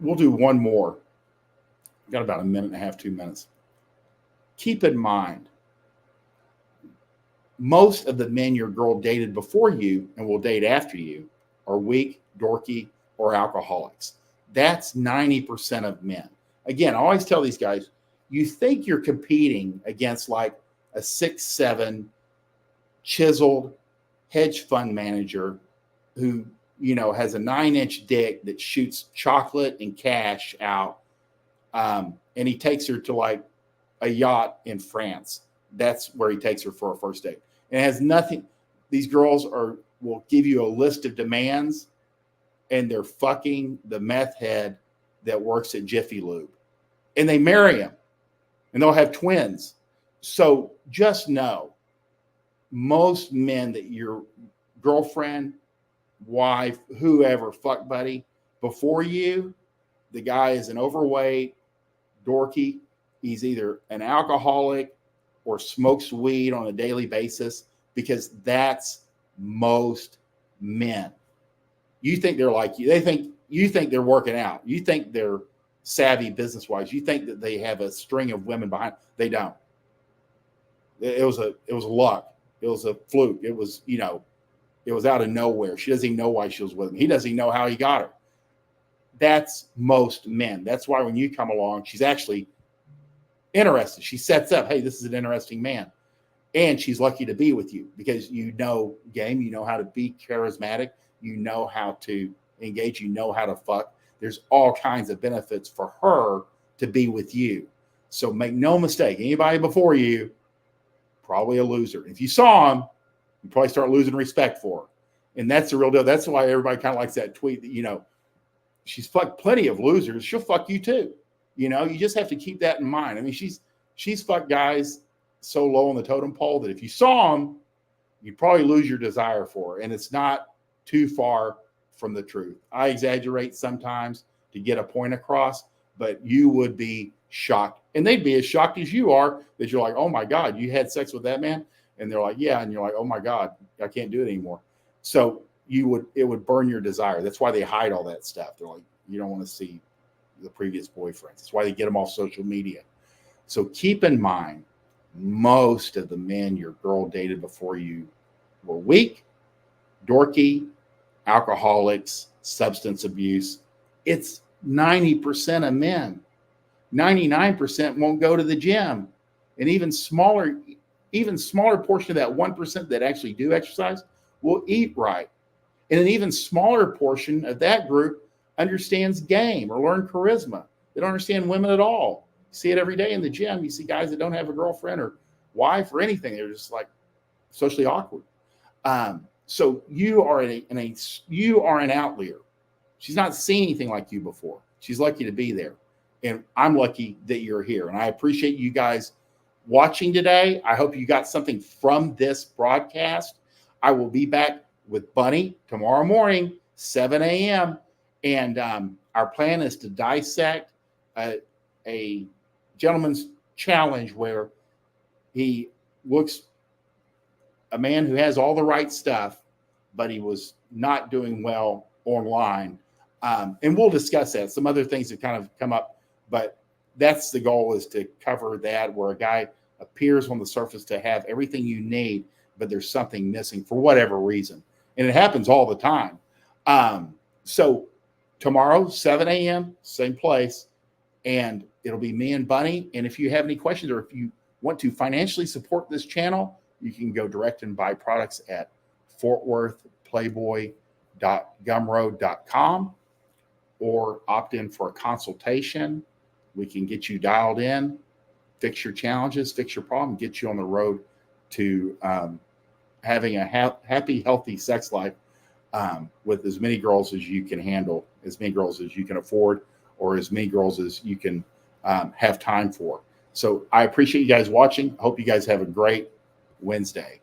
we'll do one more. We've got about a minute and a half, 2 minutes. Keep in mind, most of the men your girl dated before you and will date after you are weak, dorky, or alcoholics. That's 90% of men. Again, I always tell these guys, you think you're competing against like a 6'7" chiseled hedge fund manager who, has a 9-inch dick that shoots chocolate and cash out. And he takes her to like a yacht in France. That's where he takes her for a first date. And it has nothing. These girls will give you a list of demands, and they're fucking the meth head that works at Jiffy Lube. And they marry him, and they'll have twins. So just know, most men that your girlfriend, wife, whoever, fuck buddy, before you, the guy is an overweight, dorky. He's either an alcoholic or smokes weed on a daily basis, because that's most men. You think they're like you. You think they're working out. You think they're savvy business-wise. You think that they have a string of women behind. They don't. It was luck. It was a fluke. It was, it was out of nowhere. She doesn't even know why she was with him. He doesn't even know how he got her. That's most men. That's why when you come along, she's actually interested. She sets up, hey, this is an interesting man. And she's lucky to be with you because you know game, you know how to be charismatic, you know how to engage, you know how to fuck. There's all kinds of benefits for her to be with you. So make no mistake, anybody before you, probably a loser. If you saw him, you probably start losing respect for her. And that's the real deal. That's why everybody kind of likes that tweet that, she's fucked plenty of losers. She'll fuck you too. You just have to keep that in mind. I mean, she's fucked guys so low on the totem pole that if you saw them, you'd probably lose your desire for her. And it's not too far from the truth. I exaggerate sometimes to get a point across, but you would be shocked. And they'd be as shocked as you are that you're like, oh my God, you had sex with that man? And they're like, yeah. And you're like, oh my God, I can't do it anymore. So it would burn your desire. That's why they hide all that stuff. They're like, you don't want to see the previous boyfriends. That's why they get them off social media. So keep in mind, most of the men your girl dated before you were weak, dorky, alcoholics, substance abuse. It's 90% of men. 99% won't go to the gym. And even smaller portion of that 1% that actually do exercise will eat right. And an even smaller portion of that group understands game or learn charisma. They don't understand women at all. You see it every day in the gym. You see guys that don't have a girlfriend or wife or anything. They're just like socially awkward. So you are an outlier. She's not seen anything like you before. She's lucky to be there. And I'm lucky that you're here. And I appreciate you guys watching today. I hope you got something from this broadcast. I will be back with Bunny tomorrow morning, 7 a.m. And our plan is to dissect a gentleman's challenge where he looks a man who has all the right stuff, but he was not doing well online. And we'll discuss that. Some other things that kind of come up, but that's the goal, is to cover that, where a guy appears on the surface to have everything you need, but there's something missing for whatever reason. And it happens all the time. So tomorrow, 7 a.m., same place, and it'll be me and Bunny. And if you have any questions, or if you want to financially support this channel, you can go direct and buy products at fortworthplayboy.gumroad.com, or opt in for a consultation. We can get you dialed in, fix your challenges, fix your problem, get you on the road to having a happy, healthy sex life with as many girls as you can handle, as many girls as you can afford, or as many girls as you can have time for. So I appreciate you guys watching. I hope you guys have a great Wednesday.